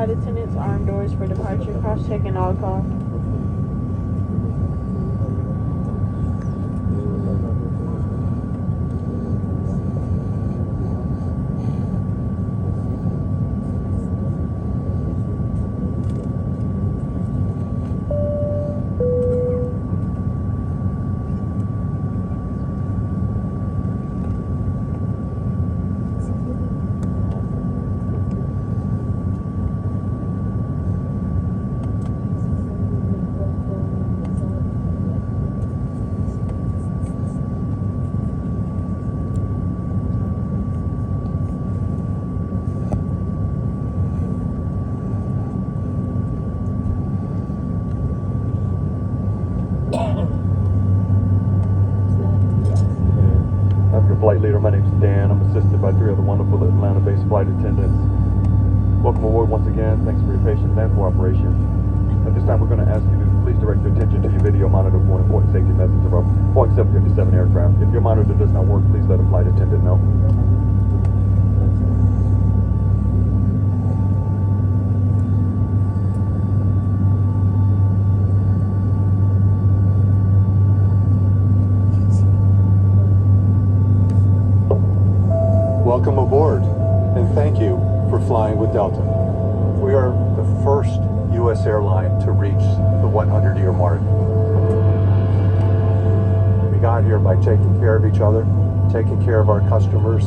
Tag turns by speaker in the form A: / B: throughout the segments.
A: flight attendants, armed doors for departure, cross-check, and all call.
B: I'm your flight leader. My name's Dan. I'm assisted by 3 other wonderful Atlanta-based flight attendants. Welcome aboard once again. Thanks for your patience and cooperation. At this time, we're going to ask you to please direct your attention to your video monitor for an important safety message of our Boeing 757 aircraft. If your monitor does not work, please let a flight attendant know.
C: Welcome aboard, and thank you for flying with Delta. We are the first U.S. airline to reach the 100-year mark. We got here by taking care of each other, taking care of our customers,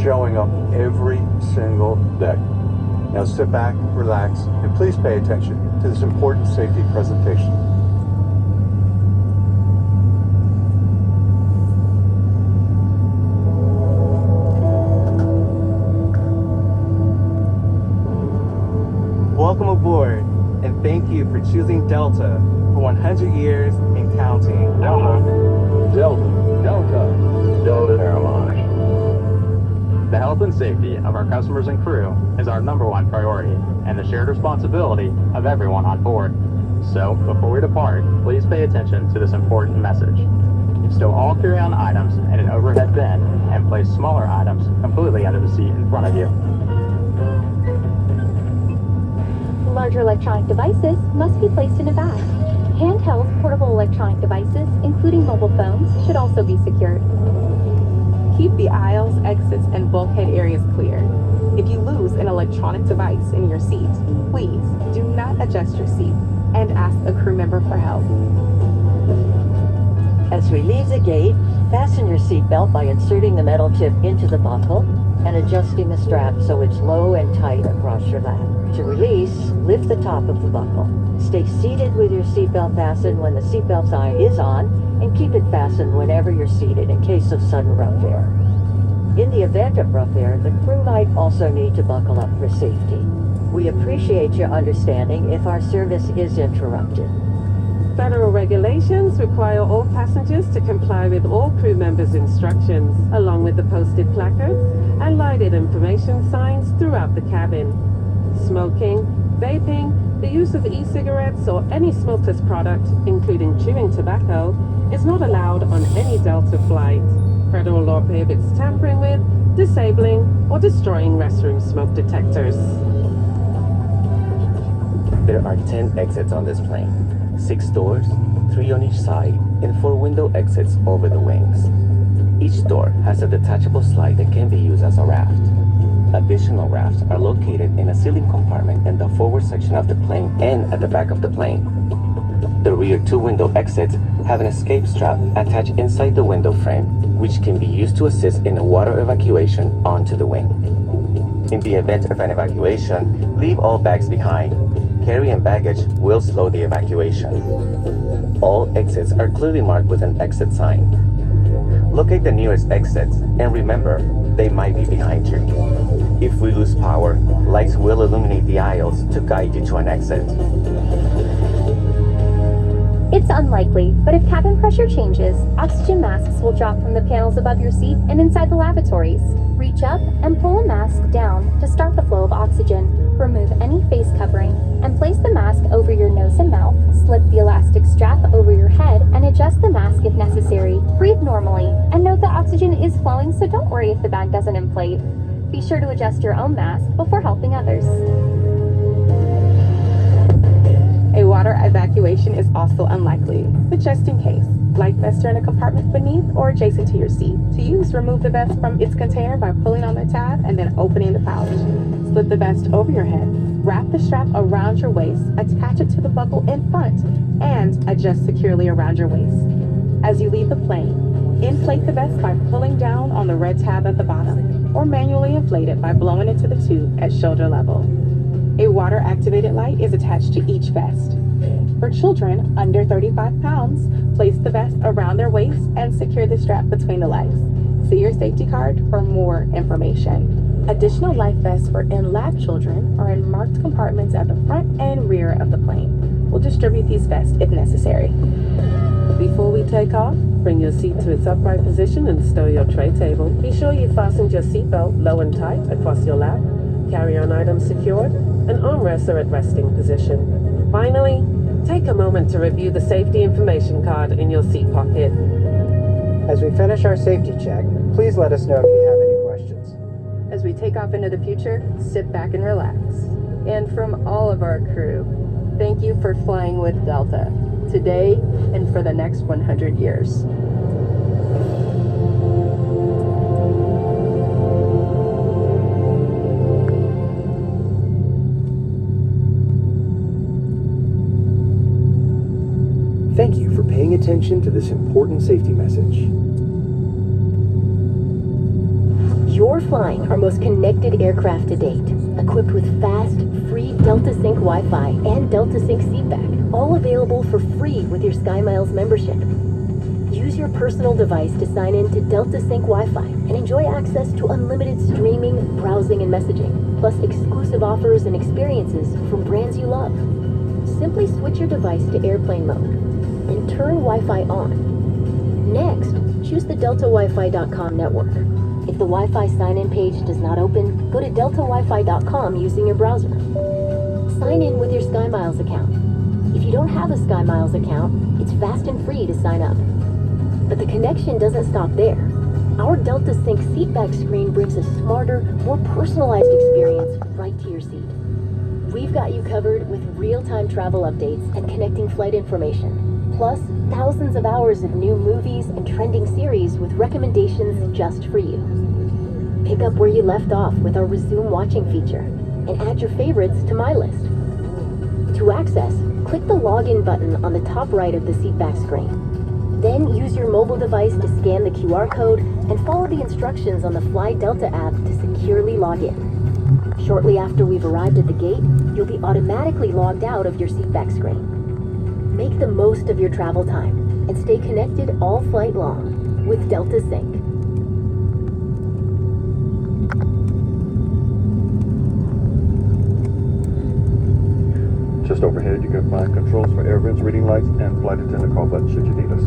C: showing up every single day. Now sit back, relax, and please pay attention to this important safety presentation.
D: Welcome aboard, and thank you for choosing Delta for 100 years and counting.
B: Delta Airlines.
E: The health and safety of our customers and crew is our #1 priority and the shared responsibility of everyone on board. So, before we depart, please pay attention to this important message. Stow all carry-on items in an overhead bin and place smaller items completely under the seat in front of you.
F: Larger electronic devices must be placed in a bag. Handheld portable electronic devices, including mobile phones, should also be secured.
G: Keep the aisles, exits, and bulkhead areas clear. If you lose an electronic device in your seat, please do not adjust your seat and ask a crew member for help.
H: As we leave the gate, fasten your seatbelt by inserting the metal tip into the buckle and adjusting the strap so it's low and tight across your lap. To release, lift the top of the buckle. Stay seated with your seatbelt fastened when the seatbelt sign is on, and keep it fastened whenever you're seated in case of sudden rough air. In the event of rough air, the crew might also need to buckle up for safety. We appreciate your understanding if our service is interrupted.
G: Federal regulations require all passengers to comply with all crew members' instructions, along with the posted placards and lighted information signs throughout the cabin. Smoking, vaping, the use of e-cigarettes or any smokeless product, including chewing tobacco, is not allowed on any Delta flight. Federal law prohibits tampering with, disabling, or destroying restroom smoke detectors.
I: There are 10 exits on this plane. 6 doors, 3 on each side, and 4 window exits over the wings. Each door has a detachable slide that can be used as a raft. Additional rafts are located in a ceiling compartment in the forward section of the plane and at the back of the plane. The rear 2 window exits have an escape strap attached inside the window frame, which can be used to assist in a water evacuation onto the wing. In the event of an evacuation, leave all bags behind. Carry-on baggage will slow the evacuation. All exits are clearly marked with an exit sign. Locate the nearest exits and remember, they might be behind you. If we lose power, lights will illuminate the aisles to guide you to an exit.
F: It's unlikely, but if cabin pressure changes, oxygen masks will drop from the panels above your seat and inside the lavatories. Reach up and pull a mask down to start the flow of oxygen. Remove any face covering and place the mask over your nose and mouth. Slip the elastic strap over your head and adjust the mask if necessary. Breathe normally and note that oxygen is flowing, so don't worry if the bag doesn't inflate. Be sure to adjust your own mask before helping others.
J: A water evacuation is also unlikely, but just in case, life vests are in a compartment beneath or adjacent to your seat. To use, remove the vest from its container by pulling on the tab and then opening the pouch. Slip the vest over your head, wrap the strap around your waist, attach it to the buckle in front, and adjust securely around your waist. As you leave the plane, inflate the vest by pulling down on the red tab at the bottom, or manually inflate it by blowing into the tube at shoulder level. A water-activated light is attached to each vest. For children under 35 pounds, place the vest around their waist and secure the strap between the legs. See your safety card for more information. Additional life vests for in-lab children are in marked compartments at the front and rear of the plane. We'll distribute these vests if necessary.
G: Before we take off, bring your seat to its upright position and stow your tray table. Be sure you fastened your seatbelt low and tight across your lap. Carry-on items secured, and armrests are at resting position. Finally, take a moment to review the safety information card in your seat pocket.
K: As we finish our safety check, please let us know if you have any questions.
J: As we take off into the future, sit back and relax. And from all of our crew, thank you for flying with Delta, today and for the next 100 years.
L: Thank you for paying attention to this important safety message.
F: You're flying our most connected aircraft to date, equipped with fast, free Delta Sync Wi-Fi and Delta Sync seatback, all available for free with your SkyMiles membership. Use your personal device to sign in to Delta Sync Wi-Fi and enjoy access to unlimited streaming, browsing, and messaging, plus exclusive offers and experiences from brands you love. Simply switch your device to airplane mode and turn Wi-Fi on. Next, choose the DeltaWiFi.com network. If the Wi-Fi sign-in page does not open, go to DeltaWiFi.com using your browser. Sign in with your SkyMiles account. If you don't have a SkyMiles account, it's fast and free to sign up. But the connection doesn't stop there. Our Delta Sync seatback screen brings a smarter, more personalized experience right to your seat. We've got you covered with real-time travel updates and connecting flight information, plus thousands of hours of new movies and trending series with recommendations just for you. Pick up where you left off with our Resume Watching feature and add your favorites to My List. To access, click the Login button on the top right of the seatback screen. Then use your mobile device to scan the QR code and follow the instructions on the Fly Delta app to securely log in. Shortly after we've arrived at the gate, you'll be automatically logged out of your seatback screen. Make the most of your travel time and stay connected all flight long with Delta Sync.
B: Just overhead, you can find controls for air vents, reading lights, and flight attendant call button should you need us.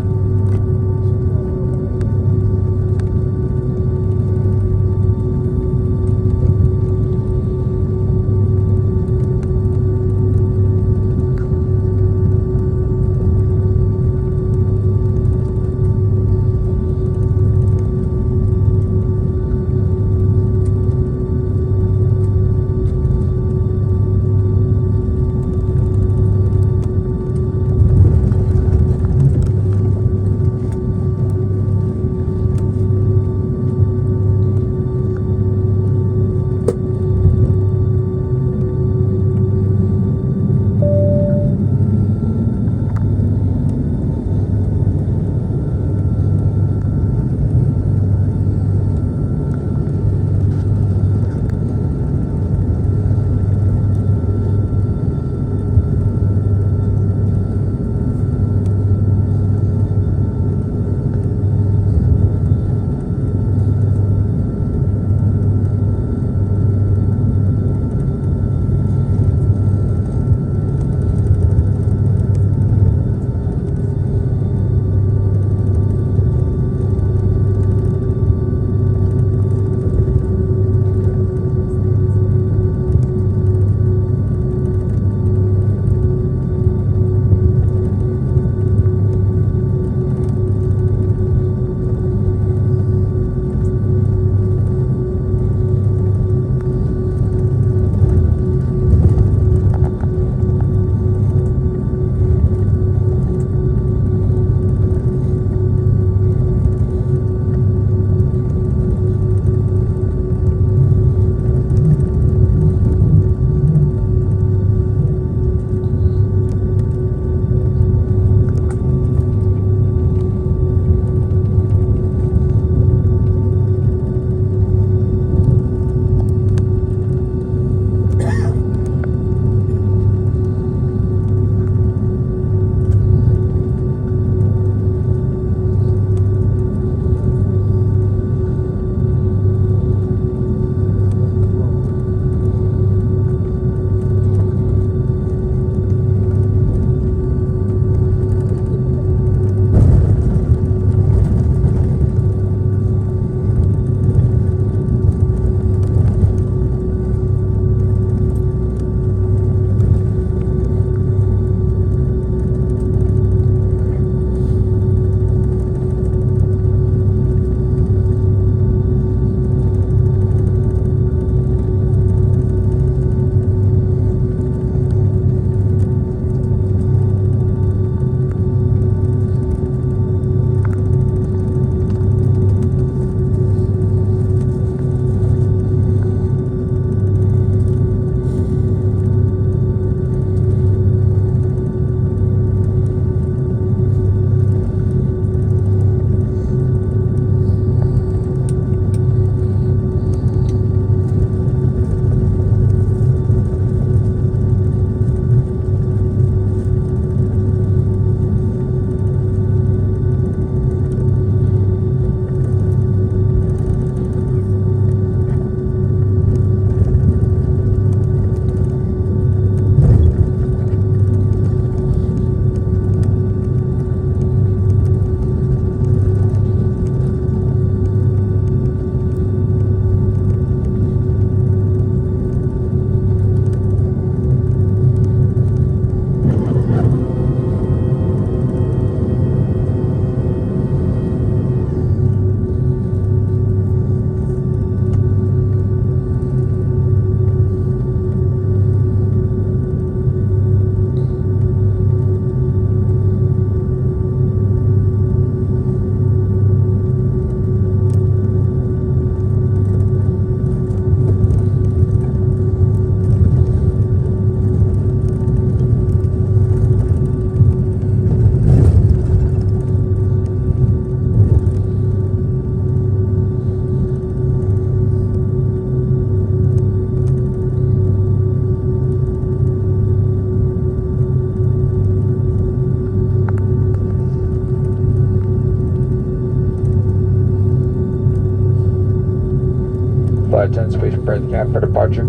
M: Flight attendants, please prepare the cabin for departure.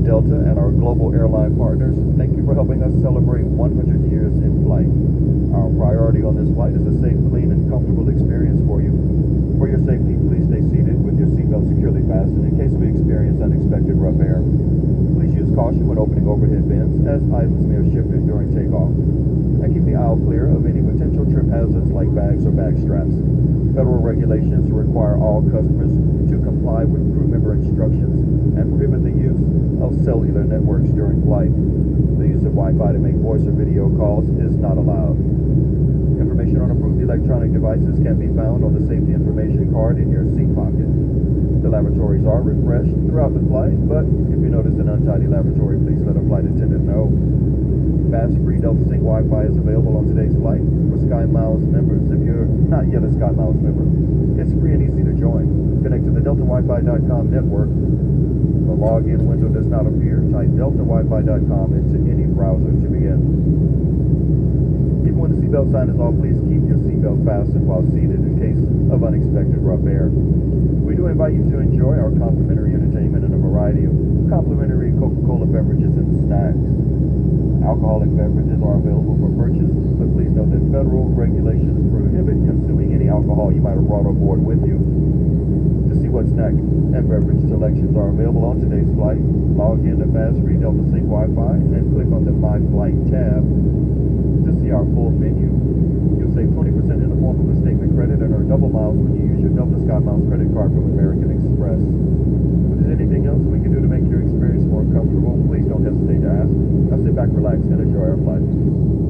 B: of Delta and our global airline partners, thank you for helping us celebrate 100 years in flight. Our priority on this flight is a safe, clean, and comfortable experience for you. For your safety, please stay seated with your seatbelt securely fastened in case we experience unexpected rough air. Please use caution when opening overhead bins, as items may have shifted during takeoff. And keep the aisle clear of any potential trip hazards like bags or bag straps. Federal regulations require all customers to comply with crew member instructions and prohibit the use of cellular networks during flight. The use of Wi-Fi to make voice or video calls is not allowed. Information on approved electronic devices can be found on the safety information card in your seat pocket. The lavatories are refreshed throughout the flight, but if you notice an untidy lavatory, please let a flight attendant know. Fast free Delta Sync Wi-Fi is available on today's flight for SkyMiles members. If you're not yet a SkyMiles member, it's free and easy to join. Connect to the DeltaWiFi.com network. The login window does not appear. Type DeltaWiFi.com into any browser to begin. Even when the seatbelt sign is off, please keep your seatbelt fastened while seated in case of unexpected rough air. We do invite you to enjoy our complimentary entertainment and a variety of complimentary Coca-Cola beverages and snacks. Alcoholic beverages are available for purchase, but please note that federal regulations prohibit consuming any alcohol you might have brought on board with you. To see what snack and beverage selections are available on today's flight, log in to Fast Free Delta Sync Wi-Fi and click on the My Flight tab to see our full menu. You'll save 20% in the form of a statement credit and earn double miles when you use your Delta SkyMiles credit card from American Express. If there's anything else we can do to make your experience more comfortable, please don't hesitate to ask. Now sit back, relax, and enjoy our flight.